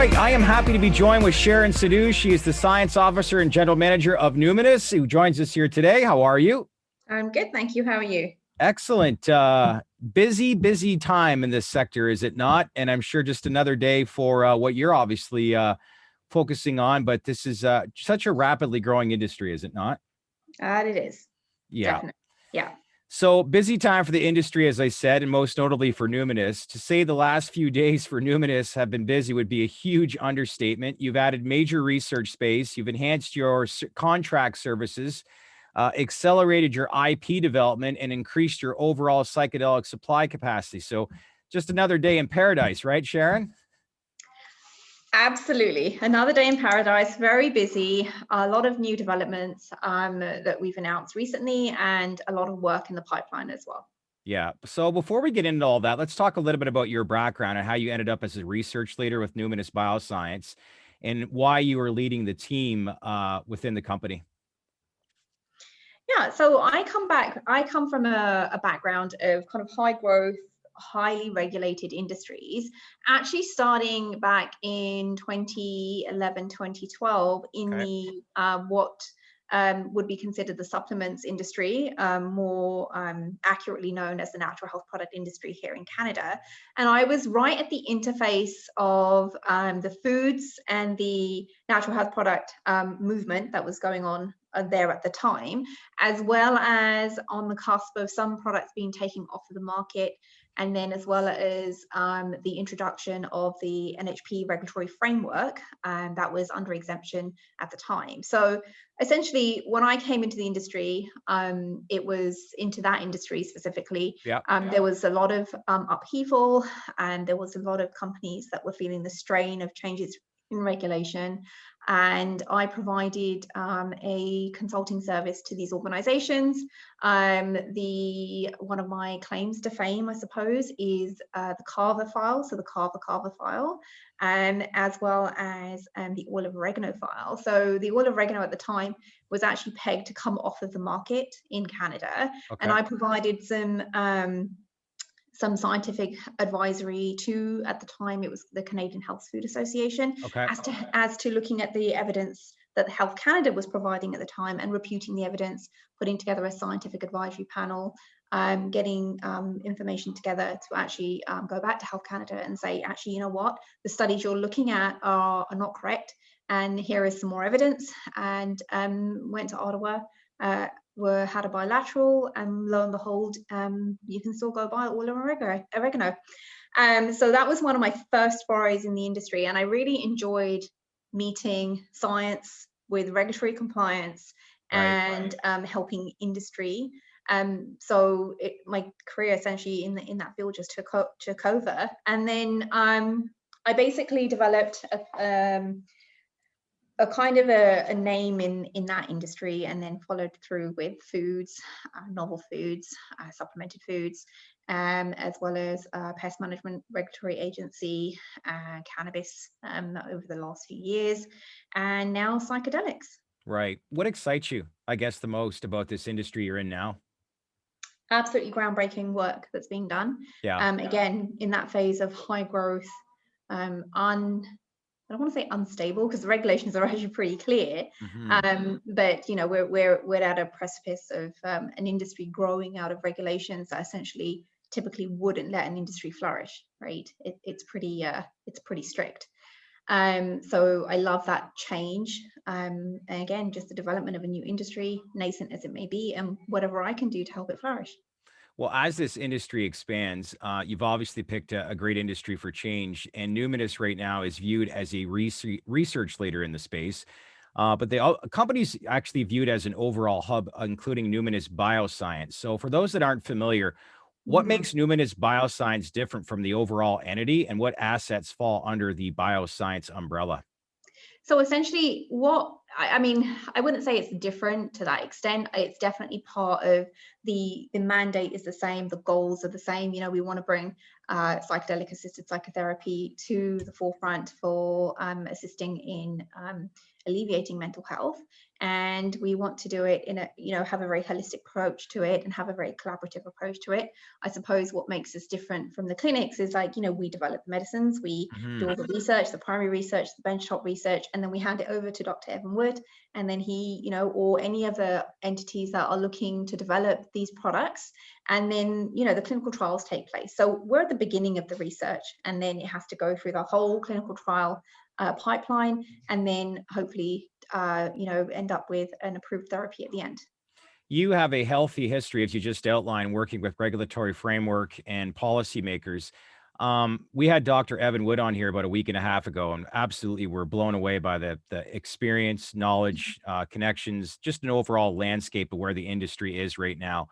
right, I am happy to be joined with Sharon Sidhu. She is the Science Officer and General Manager of Numinus, who joins us here today. How are you? I'm good, thank you. How are you? Excellent. Busy time in this sector, is it not? And I'm sure just another day for what you're obviously focusing on, but this is such a rapidly growing industry, is it not? It is. Yeah. Definitely. Yeah. So busy time for the industry, as I said, and most notably for Numinus. To say the last few days for Numinus have been busy would be a huge understatement. You've added major research space. You've enhanced your contract services, accelerated your IP development, and increased your overall psychedelic supply capacity. So just another day in paradise, right, Sharon? Absolutely. Another day in paradise, very busy, a lot of new developments that we've announced recently, and a lot of work in the pipeline as well. Yeah. So before we get into all that, let's talk a little bit about your background and how you ended up as a research leader with Numinus Bioscience and why you were leading the team within the company. Yeah, so I come from a background of kind of high growth, highly regulated industries, actually starting back in 2011, 2012 in Okay. the what would be considered the supplements industry, more accurately known as the natural health product industry here in Canada. And I was right at the interface of the foods and the natural health product movement that was going on there at the time, as well as on the cusp of some products being taken off of the market, and then as well as the introduction of the NHP regulatory framework that was under exemption at the time. So essentially, when I came into the industry, it was into that industry specifically. Yeah. There was a lot of upheaval, and there was a lot of companies that were feeling the strain of changes in regulation. And I provided a consulting service to these organizations. One of my claims to fame, I suppose, is the Carver file, so the Carver file, as well as the oil of oregano file. So the oil of oregano at the time was actually pegged to come off of the market in Canada. Okay. And I provided some scientific advisory to, at the time, it was the Canadian Health Food Association, Okay. as to looking at the evidence that Health Canada was providing at the time and refuting the evidence, putting together a scientific advisory panel, getting information together to actually go back to Health Canada and say, actually, you know what, the studies you're looking at are not correct, and here is some more evidence. And went to Ottawa, had a bilateral, and lo and behold, you can still go buy oil of oregano. So that was one of my first forays in the industry, and I really enjoyed meeting science with regulatory compliance and helping industry. So my career essentially in that field just took over, and then I basically developed a kind of a name in that industry, and then followed through with foods, novel foods, supplemented foods, as well as pest management regulatory agency, cannabis over the last few years, and now psychedelics. Right. What excites you, I guess, the most about this industry you're in now? Absolutely groundbreaking work that's being done. Yeah. Again, in that phase of high growth, I don't want to say unstable, because the regulations are actually pretty clear. But you know, we're at a precipice of an industry growing out of regulations that essentially typically wouldn't let an industry flourish, right? It's pretty strict. So I love that change. And again, just the development of a new industry, nascent as it may be, and whatever I can do to help it flourish. Well, as this industry expands, you've obviously picked a great industry for change, and Numinus right now is viewed as a research leader in the space. But the company's actually viewed as an overall hub, including Numinus Bioscience. So, for those that aren't familiar, what makes Numinus Bioscience different from the overall entity, and what assets fall under the bioscience umbrella? So essentially, what I mean, I wouldn't say it's different to that extent. It's definitely part of the mandate is the same, the goals are the same. You know, we want to bring psychedelic assisted psychotherapy to the forefront for assisting in alleviating mental health. and we want to do it in a, have a very holistic approach to it and have a very collaborative approach to it. I suppose what makes us different from the clinics is like, we develop the medicines, we do all the research, the primary research, the benchtop research, and then we hand it over to Dr. Evan Wood, and then he, or any other entities that are looking to develop these products, and then, the clinical trials take place. So we're at the beginning of the research, and then it has to go through the whole clinical trial pipeline, and then hopefully end up with an approved therapy at the end. You have a healthy history, as you just outlined, working with regulatory framework and policymakers. We had Dr. Evan Wood on here about a week and a half ago, and absolutely were blown away by the experience, knowledge, connections, just an overall landscape of where the industry is right now.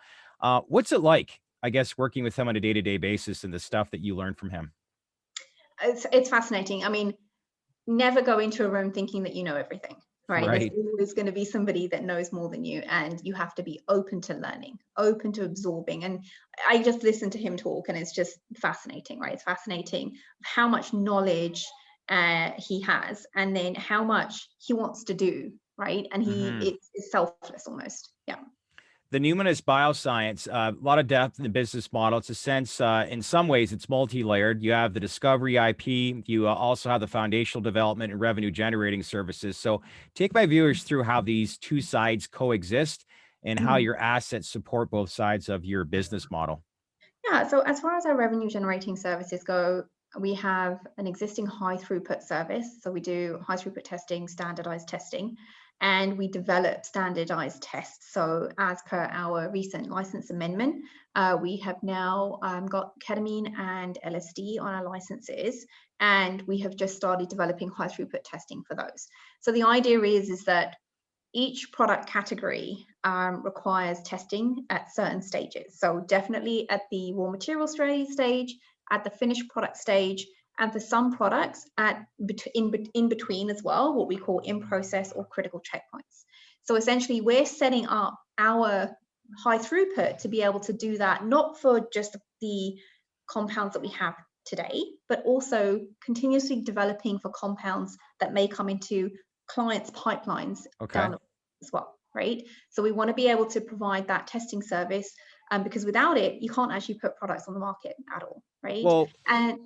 What's it like, I guess, working with him on a day-to-day basis and the stuff that you learn from him? It's fascinating. I mean, never go into a room thinking that you know everything, right? There's always going to be somebody that knows more than you, and you have to be open to learning, open to absorbing. And I just listen to him talk, and it's just fascinating, right? It's fascinating how much knowledge he has, and then how much he wants to do, right? And it's selfless almost. Yeah. The Numinus Bioscience, a lot of depth in the business model. It's a sense, in some ways, it's multi-layered. You have the discovery IP. You also have the foundational development and revenue generating services. So take my viewers through how these two sides coexist and how your assets support both sides of your business model. Yeah, so as far as our revenue generating services go, we have an existing high throughput service. So we do high throughput testing, standardized testing, and we develop standardized tests. So as per our recent license amendment, we have now got ketamine and LSD on our licenses, and we have just started developing high throughput testing for those. So the idea is that each product category requires testing at certain stages. So definitely at the raw material stage, at the finished product stage, and for some products in between as well, what we call in process or critical checkpoints. So essentially we're setting up our high throughput to be able to do that, not for just the compounds that we have today, but also continuously developing for compounds that may come into clients' pipelines down the road as well, right? So we want to be able to provide that testing service, because without it, you can't actually put products on the market at all, right? Well, and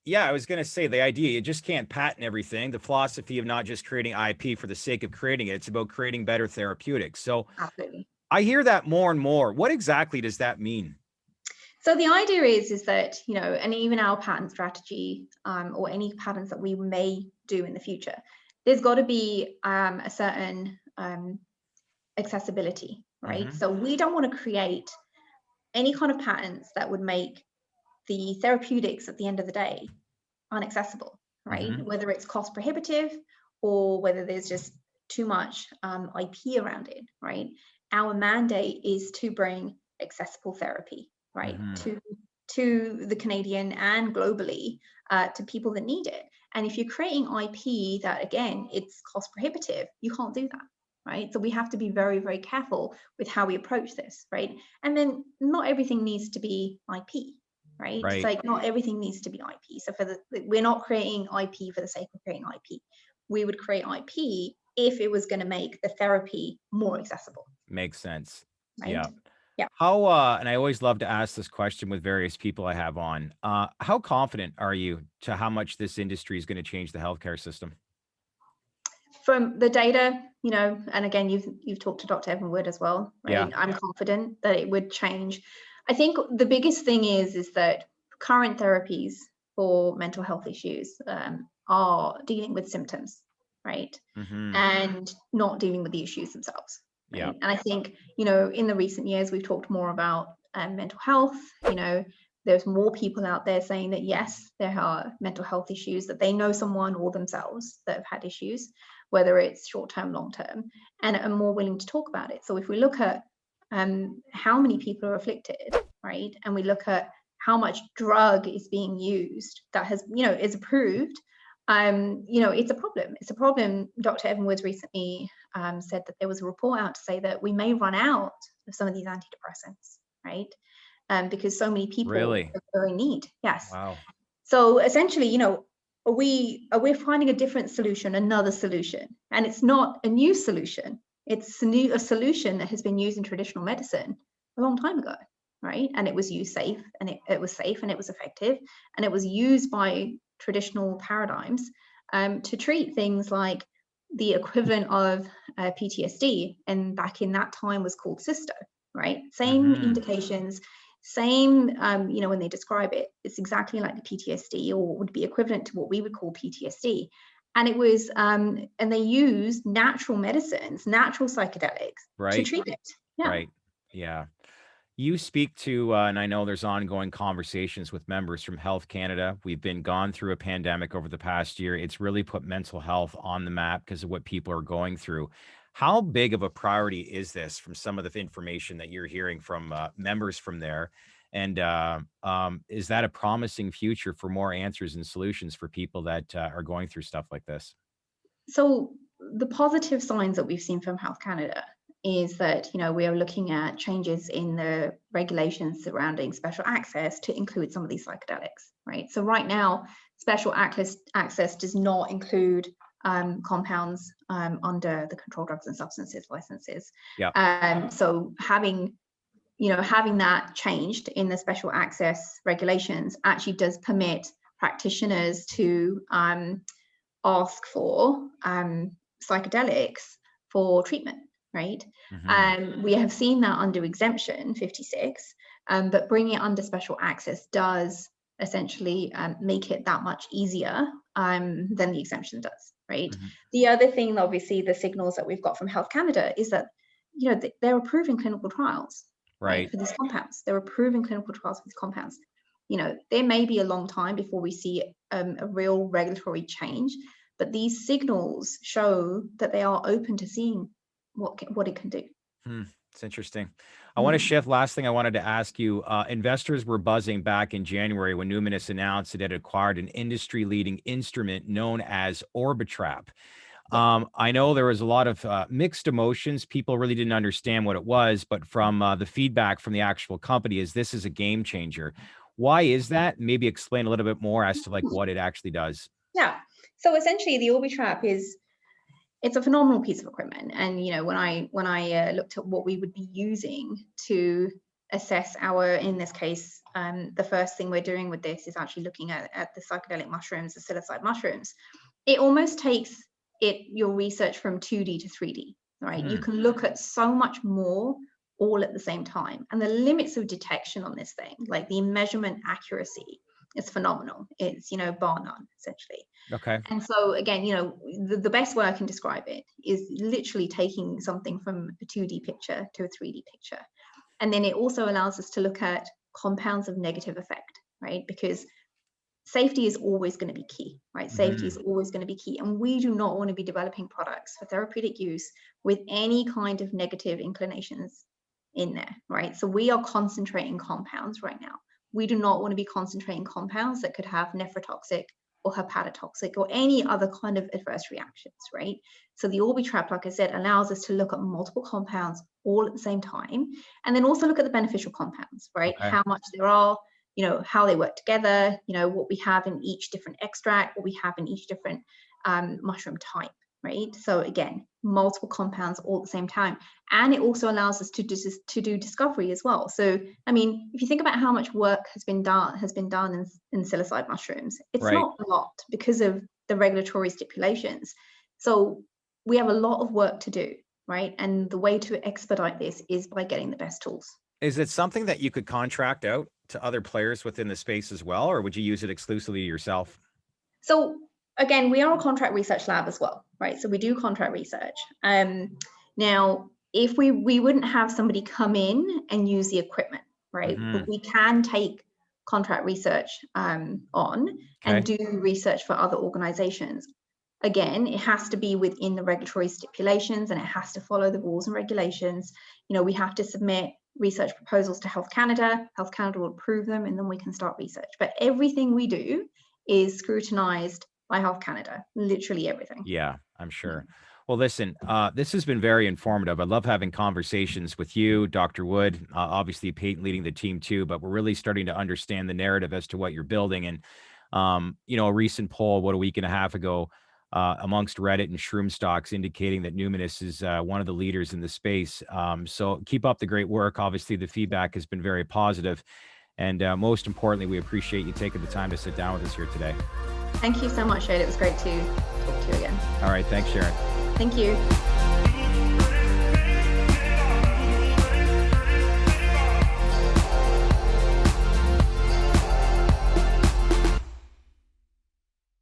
yeah, I was going to say the idea, you just can't patent everything. The philosophy of not just creating IP for the sake of creating it, it's about creating better therapeutics. So absolutely. I hear that more and more. What exactly does that mean? So the idea is that, and even our patent strategy, or any patents that we may do in the future, there's got to be a certain accessibility, right? So we don't want to create any kind of patents that would make the therapeutics at the end of the day unaccessible, right? Whether it's cost prohibitive or whether there's just too much IP around it, right? Our mandate is to bring accessible therapy, right, to the Canadian and globally, to people that need it. And if you're creating IP that, again, it's cost prohibitive, you can't do that, right? So we have to be very, very careful with how we approach this, right? And then not everything needs to be IP, right? It's like not everything needs to be IP. So we're not creating IP for the sake of creating IP. We would create IP if it was going to make the therapy more accessible. Makes sense. Right? Yeah. Yeah. How, and I always love to ask this question with various people I have on, how confident are you to how much this industry is going to change the healthcare system? From the data, and again, you've talked to Dr. Evan Wood as well, right? Yeah. I'm confident that it would change. I think the biggest thing is that current therapies for mental health issues are dealing with symptoms, right? And not dealing with the issues themselves. Right? Yeah. And I think, in the recent years, we've talked more about mental health. There's more people out there saying that, yes, there are mental health issues, that they know someone or themselves that have had issues, whether it's short-term, long-term, and are more willing to talk about it. So if we look at how many people are afflicted, right, and we look at how much drug is being used that has, is approved, it's a problem. It's a problem. Dr. Evan Woods recently said that there was a report out to say that we may run out of some of these antidepressants, right? Because so many people are in need. Yes. Wow. So essentially, are we finding a different solution, another solution? And it's not a new solution. It's a solution that has been used in traditional medicine a long time ago, right? And it was used safe, and it was safe, and it was effective, and it was used by traditional paradigms to treat things like the equivalent of PTSD, and back in that time was called cysto, right? Same indications, same, when they describe it, it's exactly like the PTSD, or would be equivalent to what we would call PTSD. And it was, and they used natural medicines, natural psychedelics to Right. treat it. Yeah. Right. Yeah. You speak to, and I know there's ongoing conversations with members from Health Canada. We've been gone through a pandemic over the past year. It's really put mental health on the map because of what people are going through. How big of a priority is this from some of the information that you're hearing from members from there? And is that a promising future for more answers and solutions for people that are going through stuff like this? So the positive signs that we've seen from Health Canada is that, we are looking at changes in the regulations surrounding special access to include some of these psychedelics, right? So right now, special access does not include compounds under the Controlled Drugs and Substances licenses. Yeah. So having that changed in the special access regulations actually does permit practitioners to ask for psychedelics for treatment, right? We have seen that under exemption 56, but bringing it under special access does essentially make it that much easier than the exemption does, right? The other thing, obviously, the signals that we've got from Health Canada is that, they're approving clinical trials, right, for these compounds. They're approving clinical trials for these compounds. There may be a long time before we see a real regulatory change, but these signals show that they are open to seeing what it can do. It's interesting. I want to shift. Last thing I wanted to ask you, investors were buzzing back in January when Numinus announced it had acquired an industry-leading instrument known as Orbitrap. I know there was a lot of mixed emotions. People really didn't understand what it was, but from the feedback from the actual company is this is a game changer. Why is that? Maybe explain a little bit more as to like what it actually does. Yeah. So essentially, the Orbitrap it's a phenomenal piece of equipment. And when I looked at what we would be using to assess in this case, the first thing we're doing with this is actually looking at the psychedelic mushrooms, the psilocybe mushrooms. It almost takes your research from 2D to 3D, right? You can look at so much more all at the same time. And the limits of detection on this thing, like the measurement accuracy, is phenomenal. It's, bar none, essentially. Okay. And so again, the best way I can describe it is literally taking something from a 2D picture to a 3D picture. And then it also allows us to look at compounds of negative effect, right? Because safety is always going to be key, right? Safety is always going to be key. And we do not want to be developing products for therapeutic use with any kind of negative inclinations in there, right? So we are concentrating compounds right now. We do not want to be concentrating compounds that could have nephrotoxic or hepatotoxic or any other kind of adverse reactions, right? So the Orbitrap, like I said, allows us to look at multiple compounds all at the same time, and then also look at the beneficial compounds, right? Okay. How much there are, how they work together, what we have in each different extract, what we have in each different mushroom type, right? So again, multiple compounds all at the same time. And it also allows us to do discovery as well. So, I mean, if you think about how much work has been done in psilocybe mushrooms, it's not a lot because of the regulatory stipulations. So we have a lot of work to do, right? And the way to expedite this is by getting the best tools. Is it something that you could contract out to other players within the space as well, or would you use it exclusively yourself? So again, we are a contract research lab as well, right? So we do contract research. Now, if we wouldn't have somebody come in and use the equipment, right? But we can take contract research on and do research for other organizations. Again, it has to be within the regulatory stipulations and it has to follow the rules and regulations. We have to submit research proposals to Health Canada. Health Canada will approve them and then we can start research. But everything we do is scrutinized by Health Canada, literally everything. Yeah, I'm sure. Well, listen, this has been very informative. I love having conversations with you, Dr. Wood, obviously Peyton leading the team too, but we're really starting to understand the narrative as to what you're building. And, a recent poll, a week and a half ago, amongst Reddit and shroom stocks, indicating that Numinus is one of the leaders in the space. So keep up the great work. Obviously, the feedback has been very positive. And most importantly, we appreciate you taking the time to sit down with us here today. Thank you so much, Shade. It was great to talk to you again. All right. Thanks, Sharon. Thank you.